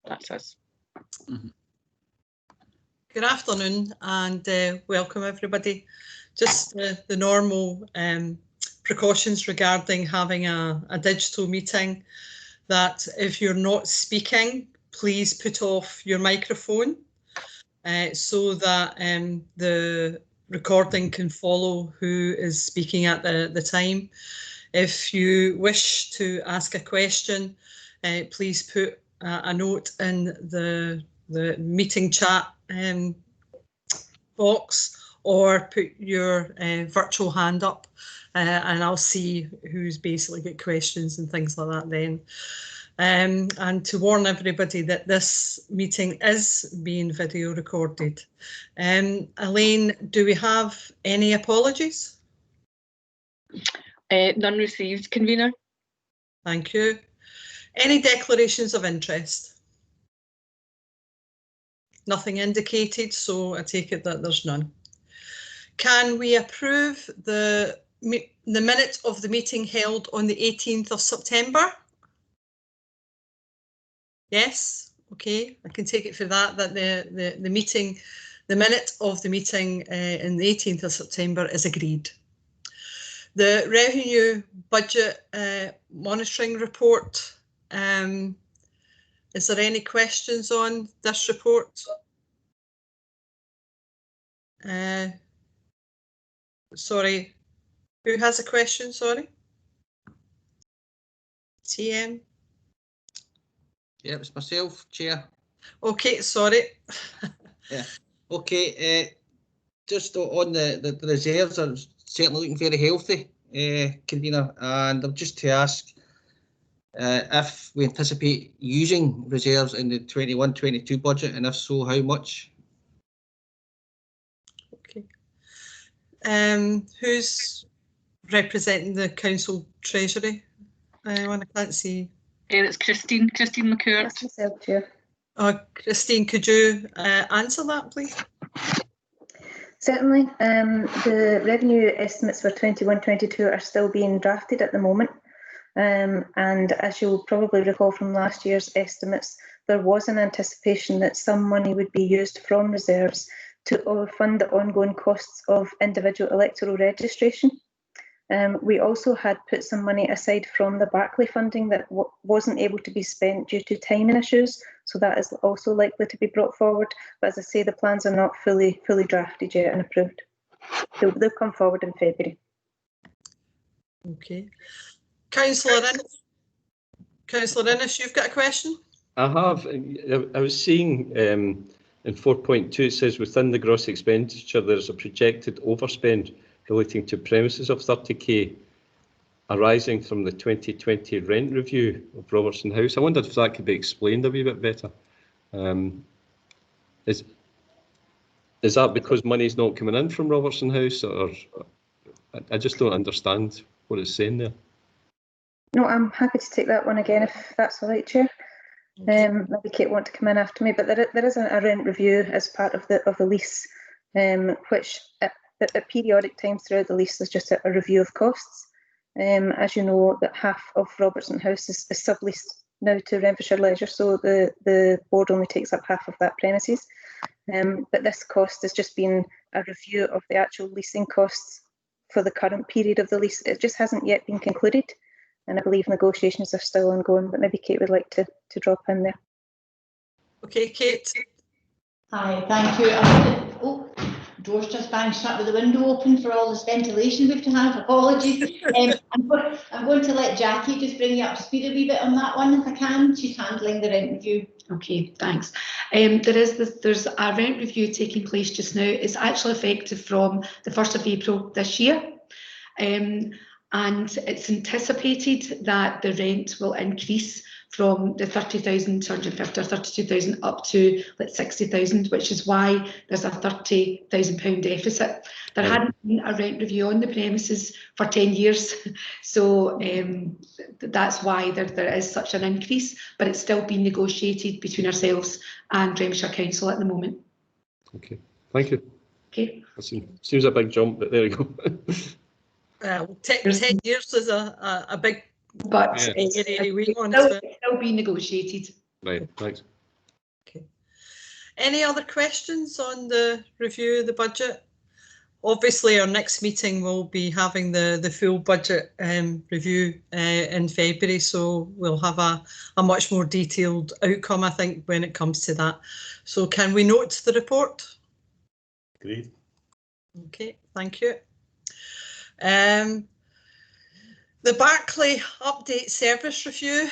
That's us. Mm-hmm. Good afternoon and welcome everybody. Just the normal precautions regarding having a digital meeting, that if you're not speaking, please put off your microphone so that the recording can follow who is speaking at the time. If you wish to ask a question, please put a note in the meeting chat box, or put your virtual hand up and I'll see who's basically got questions and things like that then. And to warn everybody that this meeting is being video recorded. Elaine, do we have any apologies? None received, convener. Thank you. Any declarations of interest? Nothing indicated, so I take it that there's none. Can we approve the minute of the meeting held on the 18th of September? Yes, okay, I can take it for that the minute of the meeting in the 18th of September is agreed. The revenue budget monitoring report, is there any questions on this report? Sorry, who has a question, sorry? TM? Yeah, it's myself, Chair. Okay, sorry. Yeah. Okay, just on the reserves, are certainly looking very healthy, convener, and I'm just to ask if we anticipate using reserves in the 21-22 budget, and if so, how much? Okay. Who's representing the council treasury? Anyone? I can't see. It's Christine McCourt. That's myself, Chair. Christine, could you answer that, please? Certainly. The revenue estimates for 21-22 are still being drafted at the moment. And as you'll probably recall from last year's estimates, there was an anticipation that some money would be used from reserves to fund the ongoing costs of individual electoral registration. We also had put some money aside from the Barclay funding that wasn't able to be spent due to timing issues, so that is also likely to be brought forward. But as I say, the plans are not fully drafted yet and approved. They'll come forward in February. Okay. Councillor Innes, you've got a question? I have. I was seeing in 4.2 it says within the gross expenditure there's a projected overspend relating to premises of 30k arising from the 2020 rent review of Robertson House. I wondered if that could be explained a wee bit better. Is that because money's not coming in from Robertson House, or I just don't understand what it's saying there. No, I'm happy to take that one again if that's all right, Chair. Okay. Maybe Kate want to come in after me, but there is a rent review as part of the lease, which at periodic times throughout the lease there's just a review of costs. As you know, that half of Robertson House is subleased now to Renfrewshire Leisure, so the board only takes up half of that premises. But this cost has just been a review of the actual leasing costs for the current period of the lease. It just hasn't yet been concluded, and I believe negotiations are still ongoing, but maybe Kate would like to drop in there. Okay, Kate. Hi, thank you. Oh, door's just banged shut with the window open for all this ventilation we've to have. Apologies. I'm going to let Jackie just bring you up to speed a wee bit on that one if I can. She's handling the rent review. Okay, thanks. There's a rent review taking place just now. It's actually effective from the 1st of April this year. And it's anticipated that the rent will increase from the 30,250 or 32,000 up to like 60,000, which is why there's a £30,000 deficit. There hadn't been a rent review on the premises for 10 years, so that's why there is such an increase, but it's still being negotiated between ourselves and Renfrewshire Council at the moment. Okay, thank you. Okay. Seems a big jump, but there we go. 10 years is a big, but yeah. it's still being negotiated. Right, thanks. Okay. Any other questions on the review of the budget? Obviously, our next meeting will be having the full budget review in February, so we'll have a much more detailed outcome, I think, when it comes to that. So can we note the report? Great. Okay, thank you. The Barclay Update Service Review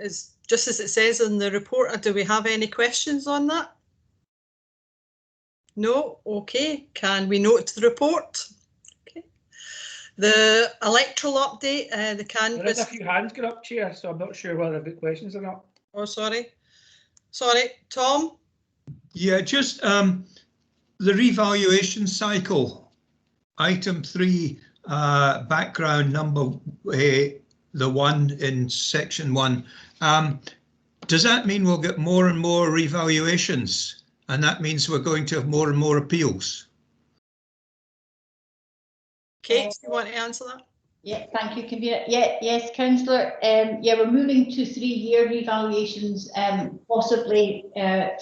is just as it says in the report. Do we have any questions on that? No? Okay. Can we note the report? Okay. The electoral update, the canvass. There is a few hands going up, Chair, so I'm not sure whether I've got questions or not. Oh, sorry. Sorry, Tom? Yeah, just the revaluation cycle, item 3, background number, the one in section 1. Does that mean we'll get more and more revaluations? And that means we're going to have more and more appeals? Kate, do you want to answer that? Yeah, thank you, Convener. Yeah, yes, Councillor. Yeah, we're moving to 3-year revaluations, possibly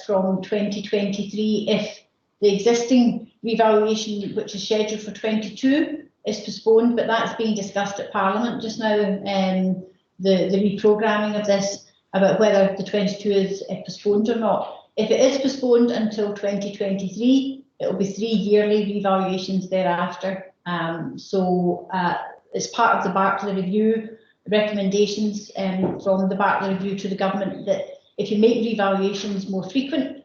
from 2023 if the existing revaluation, which is scheduled for 22, is postponed, but that's being discussed at Parliament just now. The reprogramming of this about whether the 22 is postponed or not. If it is postponed until 2023, it will be 3 yearly revaluations thereafter. So as part of the Barclay Review recommendations from the Barclay Review to the government, that if you make revaluations more frequent,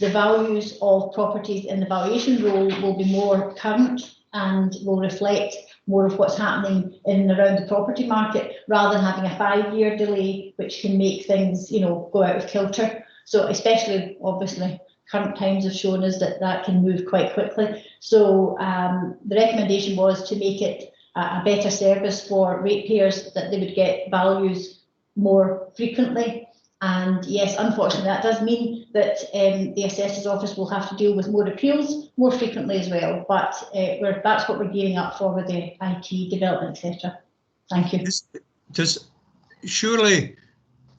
the values of properties in the valuation roll will be more current and will reflect more of what's happening in and around the property market, rather than having a 5-year delay, which can make things, you know, go out of kilter. So especially, obviously, current times have shown us that that can move quite quickly. So the recommendation was to make it a better service for ratepayers, that they would get values more frequently. And yes, unfortunately, that does mean that the assessor's office will have to deal with more appeals more frequently as well. But that's what we're gearing up for with the IT development, etc. Thank you. Surely,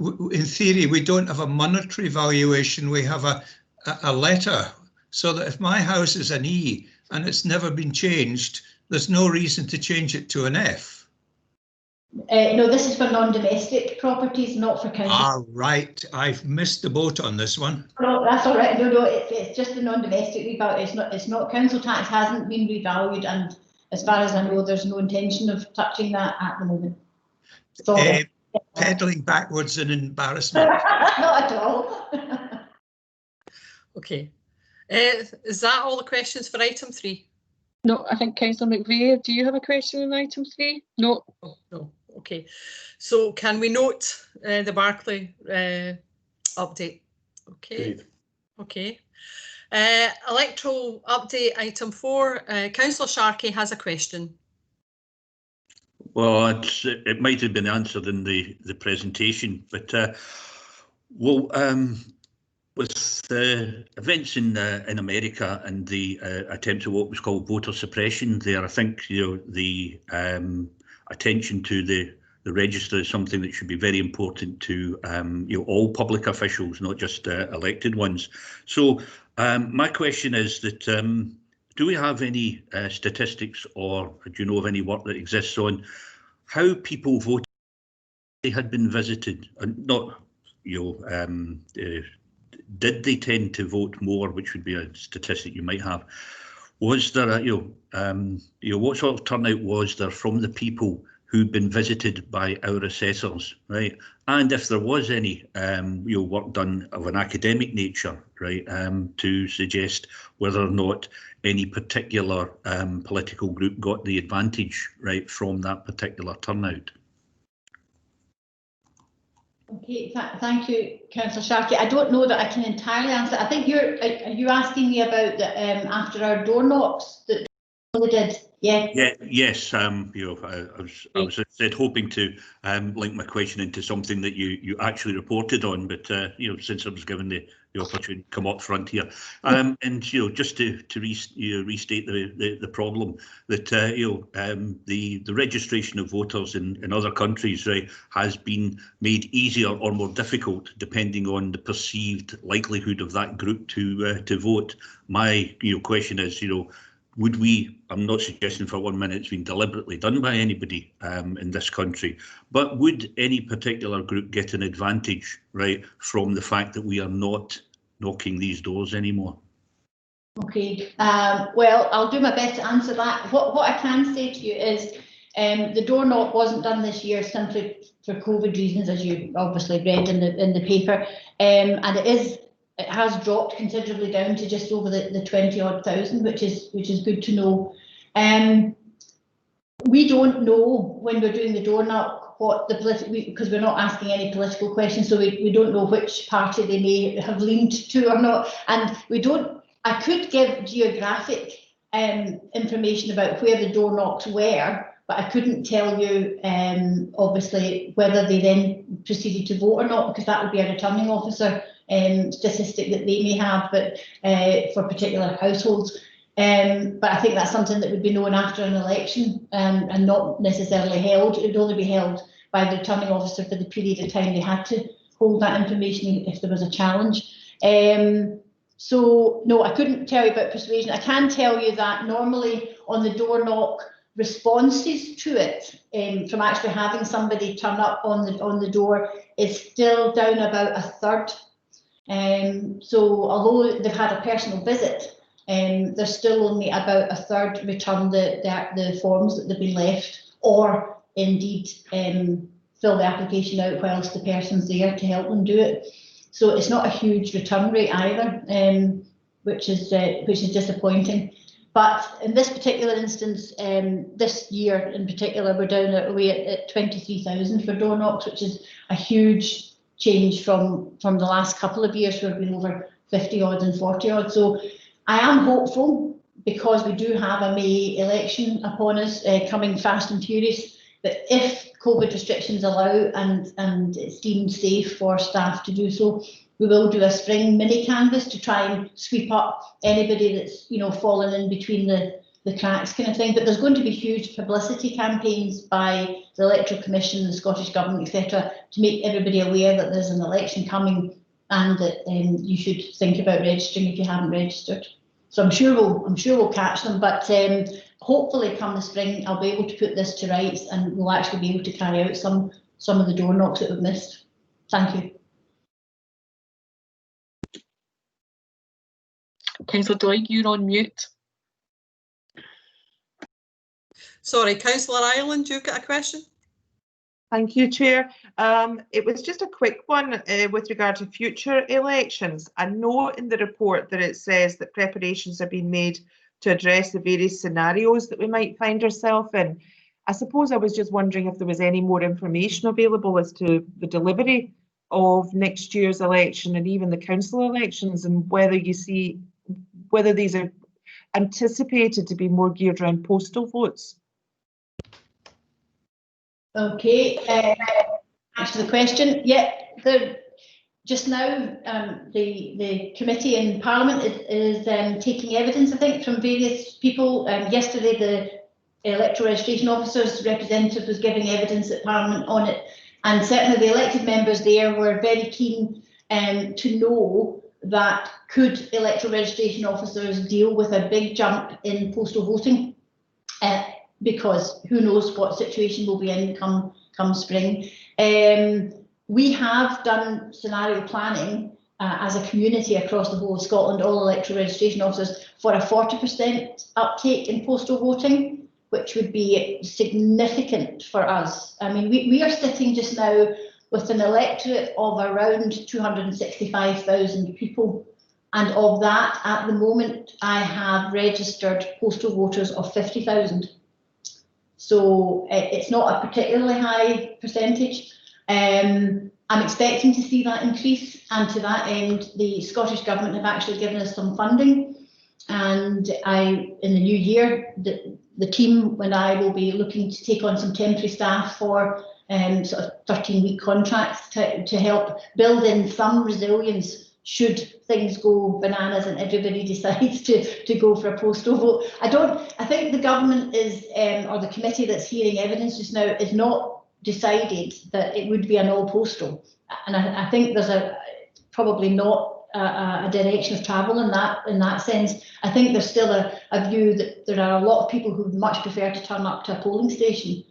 in theory, we don't have a monetary valuation. We have a letter, so that if my house is an E and it's never been changed, there's no reason to change it to an F. No, this is for non-domestic properties, not for council. Ah, right. I've missed the boat on this one. No, that's all right. No, it's just the non-domestic revalue. It's not council tax hasn't been revalued, and as far as I know, there's no intention of touching that at the moment. Peddling backwards in embarrassment. Not at all. Okay. Is that all the questions for item 3? No, I think Councillor McVeigh, do you have a question on item 3? No. Oh, no. Okay. So can we note the Barclay update? Okay. Great. Okay. Electoral update item 4. Councillor Sharkey has a question. Well, it might have been answered in the presentation, but with the events in America and the attempt to what was called voter suppression there, I think the attention to the register is something that should be very important to all public officials, not just elected ones. So my question is that do we have any statistics, or do you know of any work that exists on how people voted? They had been visited, and not did they tend to vote more, which would be a statistic you might have. Was there what sort of turnout was there from the people who'd been visited by our assessors, right? And if there was any work done of an academic nature, right, to suggest whether or not any particular political group got the advantage, right, from that particular turnout. Okay, thank you, Councillor Sharkey. I don't know that I can entirely answer. I think are you asking me about the after our door knocks, that They did, yeah. Yeah, yes. You know, I was said hoping to link my question into something that you actually reported on, but you know, since I was given the opportunity to come up front here, and you know, just to restate the problem that you know, the registration of voters in other countries, right, has been made easier or more difficult depending on the perceived likelihood of that group to vote. My question is, you know, would we, I'm not suggesting for 1 minute it's been deliberately done by anybody in this country, but would any particular group get an advantage, right, from the fact that we are not knocking these doors anymore? Okay, well, I'll do my best to answer that. What I can say to you is the door knock wasn't done this year simply for COVID reasons, as you obviously read in the paper, and it has dropped considerably down to just over the 20-odd thousand, which is good to know. We don't know when we're doing the door knock what the because we're not asking any political questions, so we don't know which party they may have leaned to or not, and we don't. I could give geographic information about where the door knocks were, but I couldn't tell you obviously whether they then proceeded to vote or not, because that would be a returning officer statistic that they may have, but for particular households. But I think that's something that would be known after an election and not necessarily held. It would only be held by the returning officer for the period of time they had to hold that information if there was a challenge. So no, I couldn't tell you about persuasion. I can tell you that normally on the door knock, responses to it from actually having somebody turn up on the door is still down about a third. So although they've had a personal visit, there's still only about a third return the forms that they've been left, or indeed fill the application out whilst the person's there to help them do it. So it's not a huge return rate either, which is disappointing. But in this particular instance, this year in particular, we're down at 23,000 for door knocks, which is a huge change from the last couple of years where we've been over 50 odd and 40 odd. So I am hopeful, because we do have a May election upon us coming fast and furious, that if COVID restrictions allow and it's deemed safe for staff to do so, we will do a spring mini canvass to try and sweep up anybody that's fallen in between the cracks kind of thing. But there's going to be huge publicity campaigns by the Electoral Commission, the Scottish Government, etc., to make everybody aware that there's an election coming and that you should think about registering if you haven't registered. So I'm sure we'll catch them, but hopefully come the spring I'll be able to put this to rights and we'll actually be able to carry out some of the door knocks that we've missed. Thank you. Councillor Doig, you're on mute. Sorry, Councillor Ireland, you've got a question? Thank you, Chair. It was just a quick one with regard to future elections. I know in the report that it says that preparations are being made to address the various scenarios that we might find ourselves in. I suppose I was just wondering if there was any more information available as to the delivery of next year's election and even the council elections, and whether you see whether these are anticipated to be more geared around postal votes. Okay, thanks for the question. Yeah, just now the committee in Parliament is taking evidence, I think, from various people. Yesterday, the electoral registration officer's representative was giving evidence at Parliament on it, and certainly the elected members there were very keen to know that could electoral registration officers deal with a big jump in postal voting, because who knows what situation we'll be in come spring. We have done scenario planning as a community across the whole of Scotland, all electoral registration officers, for a 40% uptake in postal voting, which would be significant for us. I mean, we are sitting just now with an electorate of around 265,000 people. And of that, at the moment, I have registered postal voters of 50,000. So it's not a particularly high percentage. I'm expecting to see that increase, and to that end, the Scottish Government have actually given us some funding and in the new year, the team and I will be looking to take on some temporary staff for sort of 13-week contracts to help build in some resilience should things go bananas and everybody decides to go for a postal vote. I think the government is, or the committee that's hearing evidence just now, is not decided that it would be an all postal. And I think there's probably not a direction of travel in that sense. I think there's still a view that there are a lot of people who would much prefer to turn up to a polling station.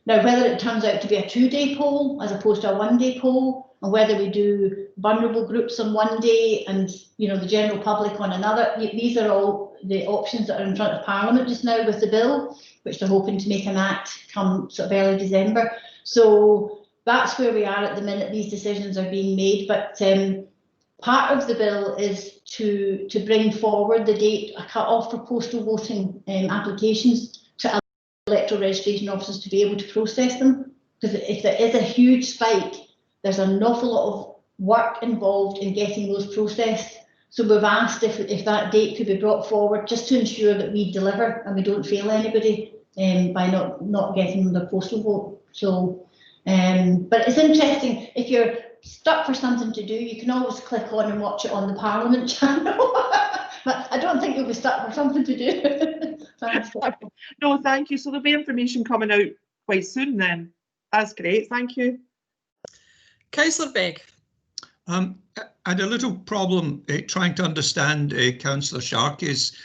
Now, whether it turns out to be a 2-day poll as opposed to a 1-day poll, and whether we do vulnerable groups on one day and the general public on another, these are all the options that are in front of Parliament just now with the bill, which they're hoping to make an act come sort of early December. So that's where we are at the minute. These decisions are being made, but part of the bill is to bring forward the date, a cut-off for postal voting applications to allow electoral registration officers to be able to process them. Because if there is a huge spike, there's an awful lot of work involved in getting those processed. So we've asked if that date could be brought forward just to ensure that we deliver and we don't fail anybody by not getting them their postal vote. So, but it's interesting, if you're stuck for something to do, you can always click on and watch it on the Parliament channel. But I don't think you'll be stuck for something to do. Thanks. No, thank you. So there'll be information coming out quite soon then. That's great, thank you. Councillor Begg. I had a little problem trying to understand Councillor Sharkey's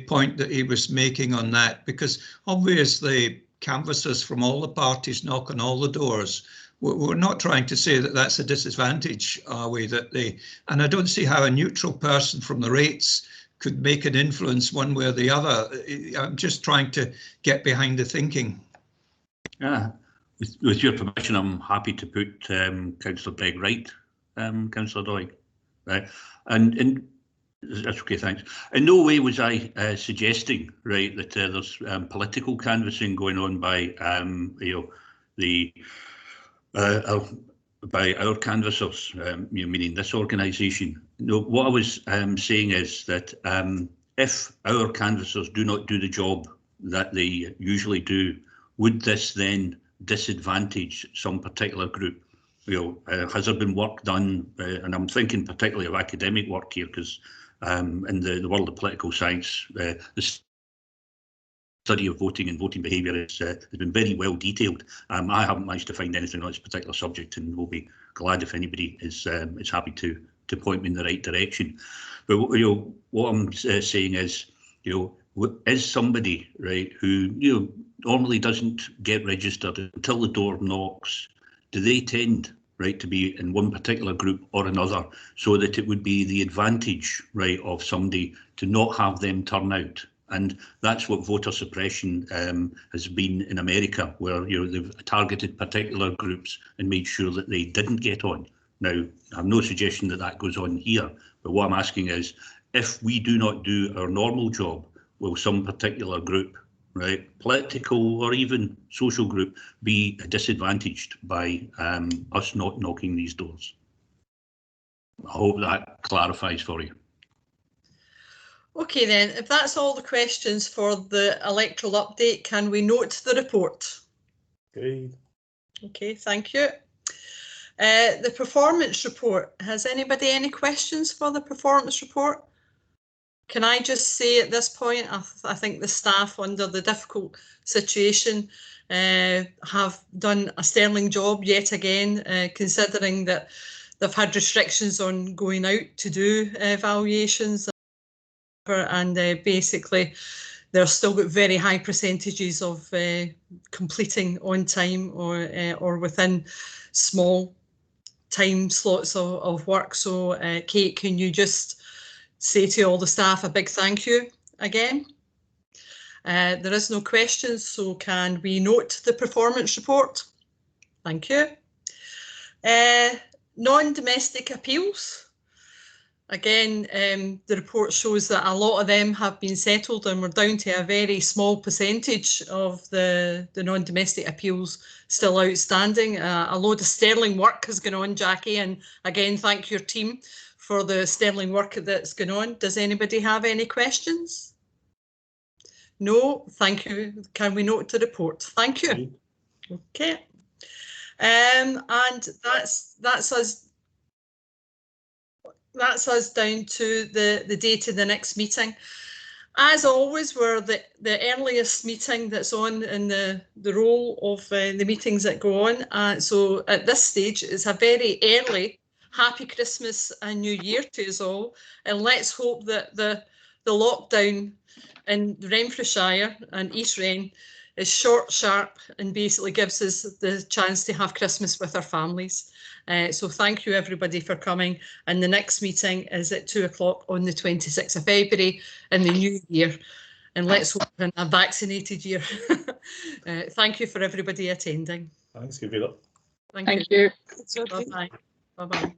point that he was making on that, because obviously canvassers from all the parties knock on all the doors. We're not trying to say that that's a disadvantage, are we? And I don't see how a neutral person from the rates could make an influence one way or the other. I'm just trying to get behind the thinking. Yeah, with your permission, I'm happy to put Councillor Begg right, Councillor Doig. Right, and that's okay, thanks. In no way was I suggesting, right, that there's political canvassing going on by by our canvassers, meaning this organisation. No, what I was saying is that if our canvassers do not do the job that they usually do, would this then disadvantage some particular group? Has there been work done, and I'm thinking particularly of academic work here, because in the world of political science, the study of voting and voting behaviour has been very well detailed. I haven't managed to find anything on this particular subject, and will be glad if anybody is happy to point me in the right direction. But what I'm saying is, is somebody, right, who normally doesn't get registered until the door knocks, do they tend, right, to be in one particular group or another, so that it would be the advantage, right, of somebody to not have them turn out? And that's what voter suppression has been in America, where they've targeted particular groups and made sure that they didn't get on. Now, I have no suggestion that that goes on here, but what I'm asking is, if we do not do our normal job, will some particular group, right, political or even social group, be disadvantaged by us not knocking these doors? I hope that clarifies for you. Okay then, if that's all the questions for the electoral update, can we note the report? Agreed. Okay, thank you. The performance report. Has anybody any questions for the performance report? Can I just say at this point, I think the staff, under the difficult situation, have done a sterling job yet again, considering that they've had restrictions on going out to do valuations, and basically they're still got very high percentages of completing on time or within small time slots of work. So Kate, can you just say to all the staff a big thank you again? There is no questions, so can we note the performance report? Thank you. Non-domestic appeals. Again, the report shows that a lot of them have been settled, and we're down to a very small percentage of the non-domestic appeals still outstanding. A load of sterling work has gone on, Jackie, and again, thank your team for the sterling work that's going on. Does anybody have any questions? No, thank you. Can we note the report? Thank you. Okay. And that's us. That's us down to the date of the next meeting. As always, we're the earliest meeting that's on in the roll of the meetings that go on. So at this stage, it's a very early Happy Christmas and New Year to us all. And let's hope that the lockdown in Renfrewshire and East Ren is short, sharp, and basically gives us the chance to have Christmas with our families. So thank you everybody for coming, and the next meeting is at 2 o'clock on the 26th of February in the new year, and let's hope in a vaccinated year. Thank you for everybody attending. Thanks, Gabriela. Thank you. Bye-bye. Bye-bye.